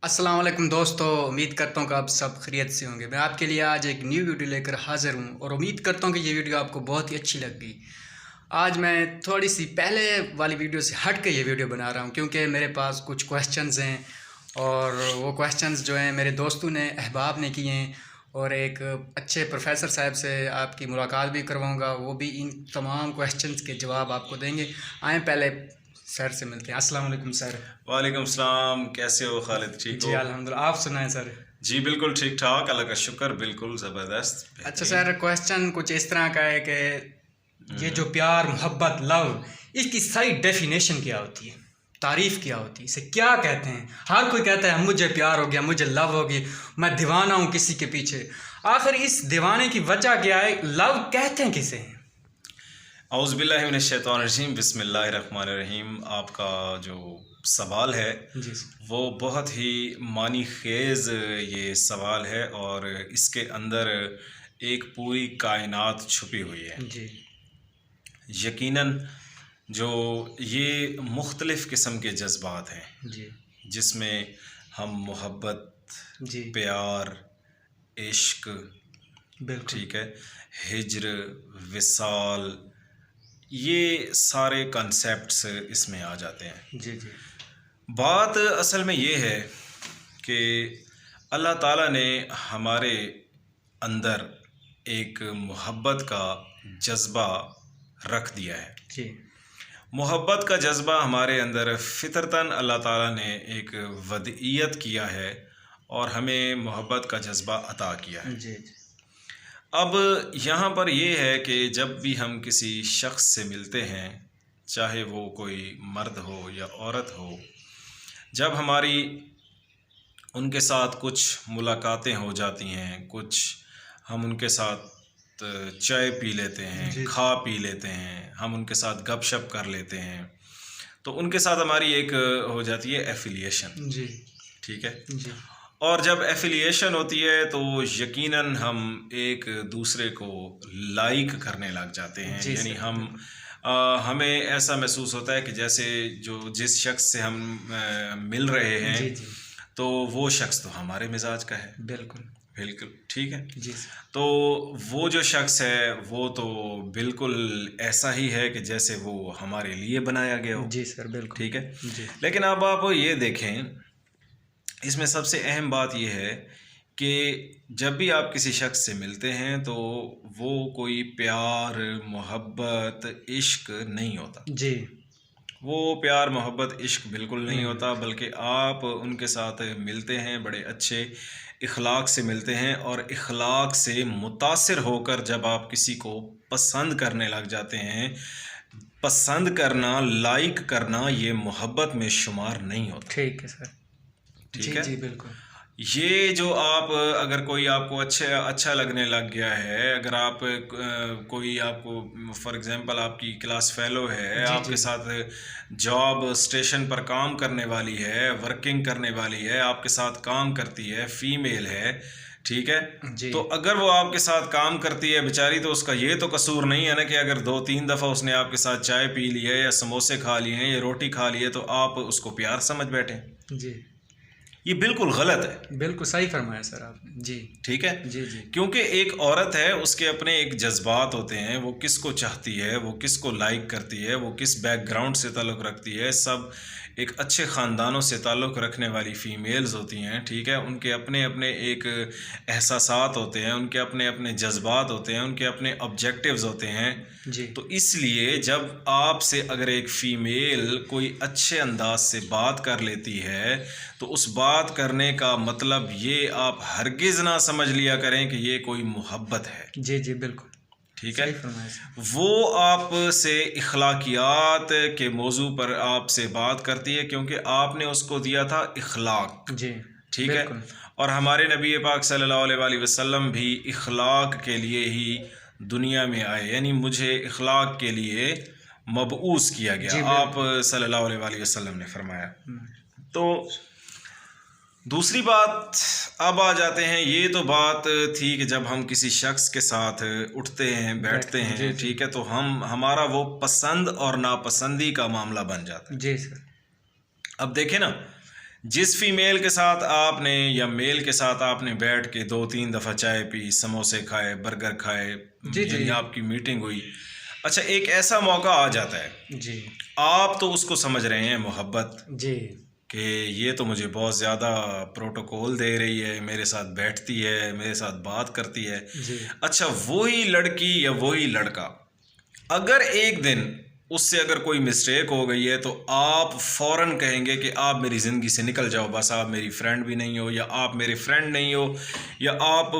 अस्सलाम वालेकुम दोस्तों, उम्मीद करता हूँ कि आप सब खैरियत से होंगे। मैं आपके लिए आज एक न्यू वीडियो लेकर हाज़िर हूँ और उम्मीद करता हूँ कि ये वीडियो आपको बहुत ही अच्छी लगी। आज मैं थोड़ी सी पहले वाली वीडियो से हट के ये वीडियो बना रहा हूँ क्योंकि मेरे पास कुछ क्वेश्चंस हैं और वो क्वेश्चंस जो हैं मेरे दोस्तों ने अहबाब ने किए हैं और एक अच्छे प्रोफेसर साहब से आपकी मुलाकात भी करवाऊँगा, वो भी इन तमाम क्वेश्चंस के जवाब आपको देंगे। आएँ पहले सर से मिलते हैं। अस्सलाम वालेकुम सर। वालेकुम सलाम। कैसे हो खालिद? ठीक जी हो? अल्हम्दुलिल्लाह, आप सुनाएं सर। जी बिल्कुल ठीक ठाक, अल्लाह का शुक्र, बिल्कुल ज़बरदस्त अच्छा बेहतरीन। सर, क्वेश्चन कुछ इस तरह का है कि ये जो प्यार मोहब्बत लव, इसकी सही डेफिनेशन क्या होती है, तारीफ क्या होती है, इसे क्या कहते हैं? हर कोई कहता है मुझे प्यार हो गया, मुझे लव हो गई, मैं दीवाना हूँ किसी के पीछे। आखिर इस दीवाने की वजह क्या है? लव कहते हैं किसे हैं? औज़ु बिल्लाहि मिनश शैतानिर रजीम, बिस्मिल्लाहिर रहमानिर रहीम। आपका जो सवाल है जी वो बहुत ही मानी खेज़ ये सवाल है और इसके अंदर एक पूरी कायनात छुपी हुई है। जी यकीनन जो ये मुख्तलिफ़ किस्म के जज़्बात हैं जी जिसमें हम मोहब्बत, जी प्यार, इश्क, बिल्कुल। ठीक है, हिज्र, विसाल, ये सारे कॉन्सेप्ट्स इसमें आ जाते हैं। जी जी बात असल में ये है कि अल्लाह ताला ने हमारे अंदर एक मोहब्बत का जज्बा रख दिया है। जी मोहब्बत का जज्बा हमारे अंदर फ़ितरतन अल्लाह ताला ने एक वदइयत किया है और हमें मोहब्बत का जज्बा अता किया है। जी अब यहाँ पर ये है कि जब भी हम किसी शख्स से मिलते हैं, चाहे वो कोई मर्द हो या औरत हो, जब हमारी उनके साथ कुछ मुलाकातें हो जाती हैं, कुछ हम उनके साथ चाय पी लेते हैं, जी खा पी लेते हैं, हम उनके साथ गपशप कर लेते हैं, तो उनके साथ हमारी एक हो जाती है एफिलिएशन। जी ठीक है। जी और जब एफिलिएशन होती है तो यकीनन हम एक दूसरे को लाइक करने लग जाते हैं। जी यानी सर, हम बिल्कुल। हमें ऐसा महसूस होता है कि जैसे जिस शख्स से हम मिल रहे हैं जी जी तो वो शख्स तो हमारे मिजाज का है। बिल्कुल। बिल्कुल ठीक है। जी सर। तो वो जो शख्स है वो तो बिल्कुल ऐसा ही है कि जैसे वो हमारे लिए बनाया गया हो। जी सर, बिल्कुल। ठीक है। जी लेकिन अब आप ये देखें, इसमें सबसे अहम बात यह है कि जब भी आप किसी शख्स से मिलते हैं तो वो कोई प्यार, मोहब्बत, इश्क नहीं होता। जी वो प्यार, मोहब्बत, इश्क बिल्कुल नहीं नहीं होता, होता। बल्कि आप उनके साथ मिलते हैं, बड़े अच्छे इखलाक से मिलते हैं और इखलाक से मुतासिर होकर जब आप किसी को पसंद करने लग जाते हैं, पसंद करना, लाइक करना, ये मोहब्बत में शुमार नहीं होता। ठीक है सर। ठीक जी है। जी बिल्कुल। ये जो आप अगर कोई आपको अच्छा लगने लग गया है, अगर आप कोई आपको फॉर एग्जांपल आपकी क्लास फेलो है, जी आपके जी साथ जॉब स्टेशन पर काम करने वाली है, वर्किंग करने वाली है, आपके साथ काम करती है, फीमेल है, ठीक है। जी तो अगर वो आपके साथ काम करती है बेचारी, तो उसका ये तो कसूर नहीं है ना कि अगर 2-3 दफ़ा उसने आपके साथ चाय पी ली है या समोसे खा लिए हैं या रोटी खा ली है तो आप उसको प्यार समझ बैठे। जी ये बिल्कुल गलत है। बिल्कुल सही फरमाया सर आपने। जी ठीक है। जी जी क्योंकि एक औरत है, उसके अपने एक जज्बात होते हैं, वो किसको चाहती है, वो किसको लाइक करती है, वो किस बैकग्राउंड से ताल्लुक़ रखती है, सब एक अच्छे ख़ानदानों से ताल्लुक़ रखने वाली फ़ीमेल्स होती हैं। ठीक है। उनके अपने अपने एक एहसासात होते हैं, उनके अपने अपने जज्बात होते हैं, उनके अपने ऑब्जेक्टिव्स होते हैं। जी तो इसलिए जब आपसे अगर एक फ़ीमेल कोई अच्छे अंदाज से बात कर लेती है तो उस बात करने का मतलब ये आप हरगिज़ ना समझ लिया करें कि ये कोई मोहब्बत है। जी जी बिल्कुल ठीक सही है। फरमाया सर। वो आपसे इखलाकियात के मौजू पर आपसे बात करती है क्योंकि आपने उसको दिया था इखलाक। जी ठीक है। बिल्कुल। और हमारे नबी पाक सल्लल्लाहु अलैहि वसल्लम भी इखलाक के लिए ही दुनिया में आए, यानी मुझे इखलाक के लिए मबऊस किया गया, जी आप बिल्कुल। सल्लल्लाहु अलैहि वसल्लम ने फरमाया। हम्म, तो दूसरी बात, अब आ जाते हैं, ये तो बात थी कि जब हम किसी शख्स के साथ उठते हैं, बैठते बैठते हैं। जी हैं, जी ठीक है, तो हमारा वो पसंद और नापसंदी का मामला बन जाता है। जी सर। अब देखें ना, जिस फीमेल के साथ आपने या मेल के साथ आपने बैठ के 2-3 दफ़ा चाय पी, समोसे खाए, बर्गर खाए, जी जी यानी आपकी मीटिंग हुई। अच्छा, एक ऐसा मौका आ जाता है, जी आप तो उसको समझ रहे हैं मोहब्बत, जी कि ये तो मुझे बहुत ज़्यादा प्रोटोकॉल दे रही है, मेरे साथ बैठती है, मेरे साथ बात करती है। जी अच्छा, वही लड़की या वही लड़का अगर एक दिन उससे अगर कोई मिस्टेक हो गई है, तो आप फौरन कहेंगे कि आप मेरी ज़िंदगी से निकल जाओ, बस आप मेरी फ्रेंड भी नहीं हो, या आप मेरे फ्रेंड नहीं हो, या आप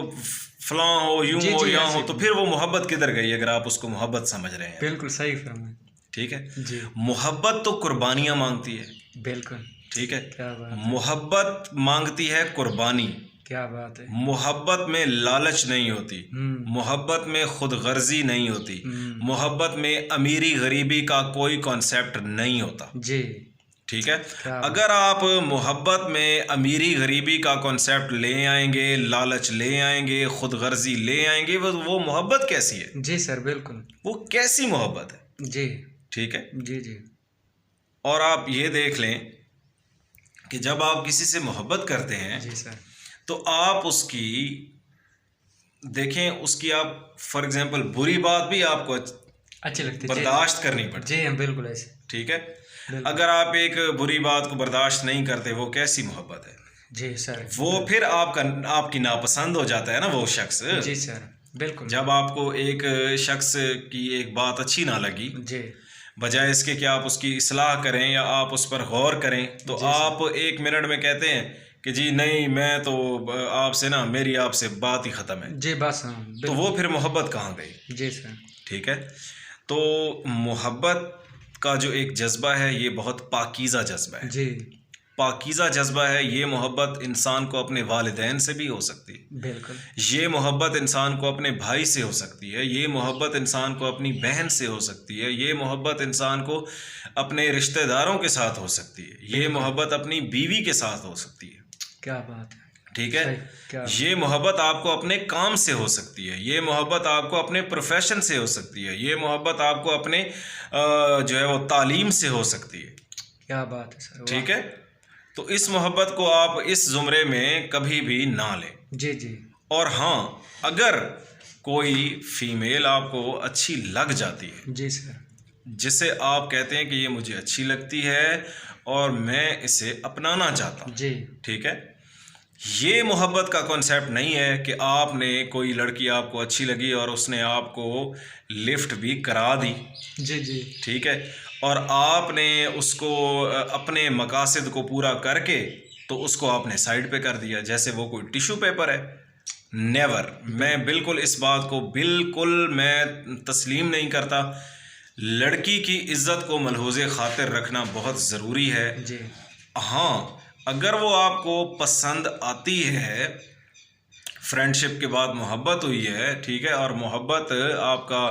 फलां हो, यूं जी हो, जी या ऐसे हो। तो फिर वो मोहब्बत किधर गई अगर आप उसको मोहब्बत समझ रहे हैं? बिल्कुल सही फरमाया। ठीक है। जी मोहब्बत तो कुर्बानियां मांगती है। बिल्कुल। ठीक है। क्या बात है, मोहब्बत मांगती है कुर्बानी। क्या बात है। मोहब्बत में लालच नहीं होती, हम्म मोहब्बत में खुद गर्जी नहीं होती, हम्म मोहब्बत में अमीरी गरीबी का कोई कॉन्सेप्ट नहीं होता। जी ठीक है। क्या अगर आप मोहब्बत में अमीरी गरीबी का कॉन्सेप्ट ले आएंगे, लालच ले आएंगे, खुद गर्जी ले आएंगे, वो मोहब्बत कैसी है? जी सर बिल्कुल। वो कैसी मोहब्बत है? जी ठीक है। जी जी और आप ये देख लें कि जब आप किसी से मोहब्बत करते हैं, जी सर। तो आप उसकी देखें, उसकी आप फॉर एग्जांपल बुरी बात भी आपको अच्छी लगती है जी बर्दाश्त करनी पड़ती जी हम बिल्कुल ऐसे है। ठीक है। बिल्कुल। अगर आप एक बुरी बात को बर्दाश्त नहीं करते, वो कैसी मोहब्बत है? जी सर वो फिर आपकी नापसंद हो जाता है ना वो शख्स। जी सर बिल्कुल। जब आपको एक शख्स की एक बात अच्छी ना लगी, जी बजाय इसके कि आप उसकी इस्लाह करें या आप उस पर गौर करें, तो जी सर। आप 1 मिनट में कहते हैं कि जी नहीं, मैं तो आपसे ना, मेरी आपसे बात ही ख़त्म है। जी बस हाँ तो बिल्कुल। वो फिर मोहब्बत कहाँ गई? जी सर। ठीक है। तो मोहब्बत का जो एक जज्बा है, ये बहुत पाकीज़ा जज्बा है। जी पाकीज़ा जज्बा है। ये मोहब्बत इंसान को अपने वालिदैन से भी हो सकती है, बिल्कुल। ये मोहब्बत इंसान को अपने भाई से हो सकती है, ये मोहब्बत इंसान को अपनी बहन से हो सकती है, ये मोहब्बत इंसान को अपने रिश्तेदारों के साथ हो सकती है, ये मोहब्बत अपनी बीवी के साथ हो सकती है। क्या बात है। ठीक है। सही। क्या ये मोहब्बत आपको अपने काम से हो सकती है, ये मोहब्बत आपको अपने प्रोफेशन से हो सकती है, ये मोहब्बत आपको अपने जो है वो तालीम से हो सकती है। क्या बात है सर। ठीक है। तो इस मोहब्बत को आप इस जुमरे में कभी भी ना लें। जी जी और हाँ, अगर कोई फीमेल आपको अच्छी लग जाती है, जी सर। जिसे आप कहते हैं कि ये मुझे अच्छी लगती है और मैं इसे अपनाना चाहता हूँ, जी ठीक है। ये मोहब्बत का कॉन्सेप्ट नहीं है कि आपने कोई लड़की आपको अच्छी लगी और उसने आपको लिफ्ट भी करा दी, जी जी ठीक है, और आपने उसको अपने मकासद को पूरा करके तो उसको आपने साइड पे कर दिया जैसे वो कोई टिश्यू पेपर है। नेवर। मैं बिल्कुल इस बात को बिल्कुल मैं तस्लीम नहीं करता। लड़की की इज्जत को मलहूज़े खातिर रखना बहुत ज़रूरी है। जी हाँ, अगर वो आपको पसंद आती है, फ्रेंडशिप के बाद मोहब्बत हुई है, ठीक है, और मोहब्बत आपका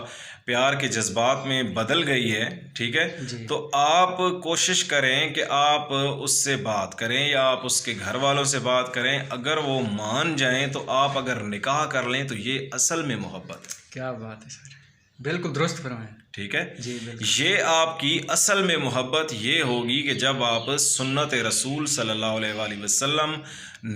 प्यार के जज्बात में बदल गई है, ठीक है, जी तो आप कोशिश करें कि आप उससे बात करें या आप उसके घर वालों से बात करें। अगर वो मान जाएं तो आप अगर निकाह कर लें तो ये असल में मोहब्बत है। क्या बात है सर। बिल्कुल दुरुस्त फरमाया। ठीक है। जी बिल्कुल। ये आपकी असल में मोहब्बत ये होगी कि जब आप सुन्नत रसूल सल्लल्लाहु अलैहि वसल्लम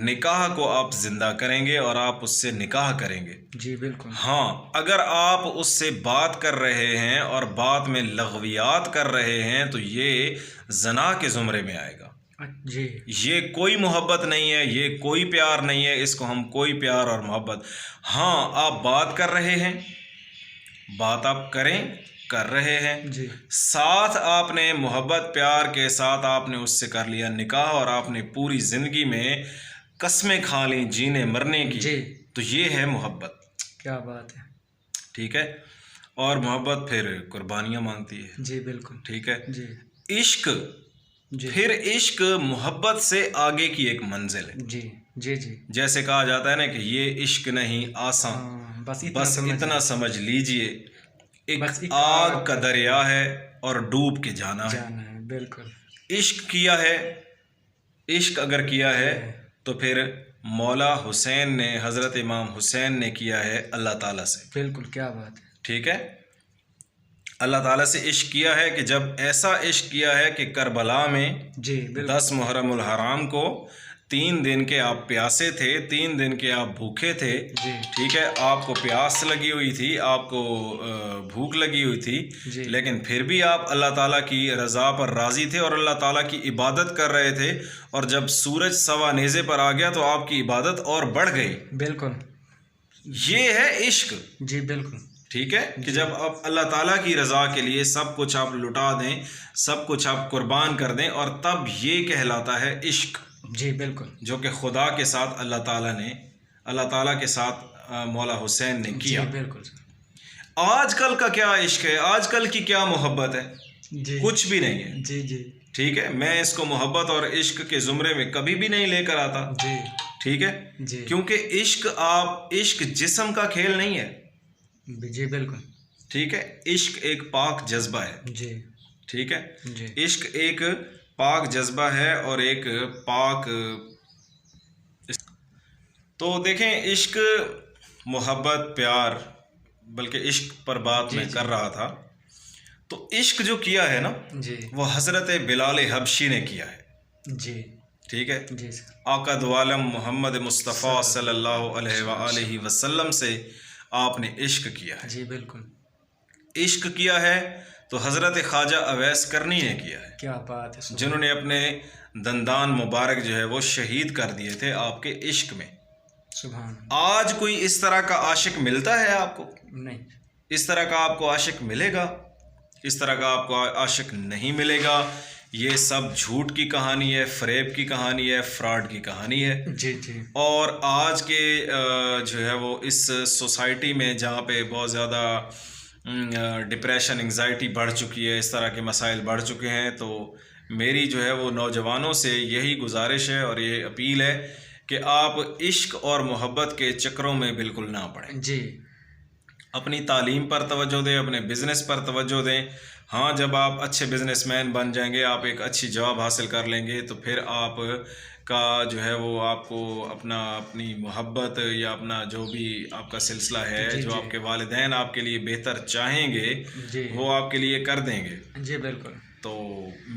निकाह को आप जिंदा करेंगे और आप उससे निकाह करेंगे। जी बिल्कुल। हाँ, अगर आप उससे बात कर रहे हैं और बात में लग़वियात कर रहे हैं तो ये जना के ज़ुमरे में आएगा। जी ये कोई मोहब्बत नहीं है, ये कोई प्यार नहीं है, इसको हम कोई प्यार और मोहब्बत। हाँ, आप बात कर रहे हैं, बात आप कर रहे हैं, जी साथ आपने मोहब्बत प्यार के साथ आपने उससे कर लिया निकाह और आपने पूरी ज़िंदगी में कस्में खा ली जीने मरने की, जी तो ये है मोहब्बत। क्या बात है। ठीक है। और मोहब्बत फिर कुर्बानियाँ मांगती है। जी बिल्कुल। ठीक है। जी इश्क, जी फिर इश्क मोहब्बत से आगे की एक मंजिल है। जी जी जी जैसे कहा जाता है ना कि ये इश्क नहीं आसान, हाँ, बस बस इतना समझ लीजिए, बस एक एक आग का दरिया है और डूब के जाना है। जाना है। बिल्कुल। इश्क किया है, इश्क अगर किया है तो फिर मौला हुसैन ने, हज़रत इमाम हुसैन ने किया है अल्लाह ताला से। बिल्कुल। क्या बात है। ठीक है। अल्लाह ताला से इश्क किया है कि जब ऐसा इश्क किया है कि करबला में जी 10 मुहर्रमुल हराम को 3 दिन के आप प्यासे थे, 3 दिन के आप भूखे थे, जी ठीक है, आपको प्यास लगी हुई थी, आपको भूख लगी हुई थी, जी लेकिन फिर भी आप अल्लाह ताला की रज़ा पर राज़ी थे और अल्लाह ताला की इबादत कर रहे थे। और जब सूरज सवा नेज़े पर आ गया तो आपकी इबादत और बढ़ गई। बिल्कुल। ये है इश्क। जी बिल्कुल। ठीक है कि जब आप अल्लाह ताला की रज़ा के लिए सब कुछ आप लुटा दें, सब कुछ आप कुर्बान कर दें, और तब ये कहलाता है इश्क। जी बिल्कुल। जो कि खुदा के साथ अल्लाह ताला के साथ मौला हुसैन ने किया। जी बिल्कुल। आजकल का क्या इश्क है, आजकल की क्या मोहब्बत है? जी कुछ भी नहीं है। जी जी ठीक है, मैं इसको मोहब्बत और इश्क के ज़ुमरे में कभी भी नहीं लेकर आता। जी ठीक है, जी क्योंकि इश्क जिस्म का खेल नहीं है। जी बिल्कुल। ठीक है, इश्क एक पाक जज्बा है। जी ठीक है, जी इश्क एक पाक जज्बा है और एक पाक। तो देखें, इश्क, मोहब्बत, प्यार, बल्कि इश्क पर बात जी मैं जी कर रहा था। तो इश्क जो किया है ना, जी वो हज़रत बिलाल हबशी ने किया है। जी ठीक है, जी सर। आका दो आलम मोहम्मद मुस्तफ़ा सल्लल्लाहु अलैहि वसल्लम से आपने इश्क किया है। जी बिल्कुल। इश्क किया है तो हज़रत ख्वाजा अवैस करनी ने किया है, क्या बात है। जिन्होंने अपने दंदान मुबारक जो है वो शहीद कर दिए थे आपके इश्क में। सुभान। आज कोई इस तरह का आशिक मिलता है आपको? नहीं। इस तरह का आपको आशिक मिलेगा? इस तरह का आपको आशिक नहीं मिलेगा। ये सब झूठ की कहानी है, फ़रेब की कहानी है, फ्रॉड की कहानी है। जी जी और आज के जो है वो इस सोसाइटी में जहाँ पे बहुत ज़्यादा डिप्रेशन, एंग्जाइटी बढ़ चुकी है, इस तरह के मसाइल बढ़ चुके हैं, तो मेरी जो है वो नौजवानों से यही गुजारिश है और ये अपील है कि आप इश्क और मोहब्बत के चक्करों में बिल्कुल ना पड़ें। जी। अपनी तालीम पर तवज्जो दें, अपने बिज़नेस पर तवज्जो दें। हाँ, जब आप अच्छे बिजनेसमैन बन जाएंगे, आप एक अच्छी जॉब हासिल कर लेंगे, तो फिर आप का जो है वो आपको अपनी मोहब्बत या अपना जो भी आपका सिलसिला है, जी जो जी आपके वालिदैन आपके लिए बेहतर चाहेंगे, जी वो आपके लिए कर देंगे। जी बिल्कुल। तो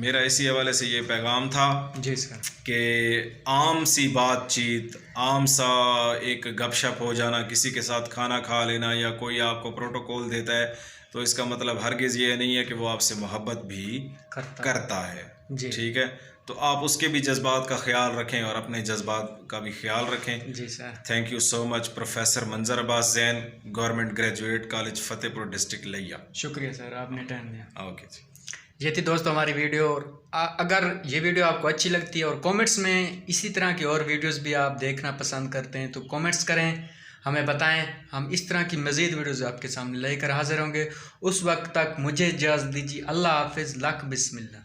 मेरा इसी हवाले से ये पैगाम था जी सर। कि आम सी बातचीत, आम सा एक गपशप हो जाना, किसी के साथ खाना खा लेना या कोई आपको प्रोटोकॉल देता है, तो इसका मतलब हरगिज़ ये नहीं है कि वो आपसे मोहब्बत भी करता है। जी ठीक है, तो आप उसके भी जज्बात का ख्याल रखें और अपने जज्बात का भी ख्याल रखें। जी sir. Thank you so much. Professor Manzar Abbas Jain, government graduate college Fatehpur district लिया। शुक्रिया सर, आपने टाइम दिया। ओके जी। ये थी दोस्तों हमारी वीडियो। और अगर ये वीडियो आपको अच्छी लगती है और कमेंट्स में इसी तरह की और वीडियोस भी आप देखना पसंद करते हैं, तो कमेंट्स करें, हमें बताएं। हम इस तरह की मज़ीद वीडियोस आपके सामने लेकर हाजिर होंगे। उस वक्त तक मुझे इजाज़त दीजिए। अल्लाह हाफिज़। लक बिस्मिल्लाह।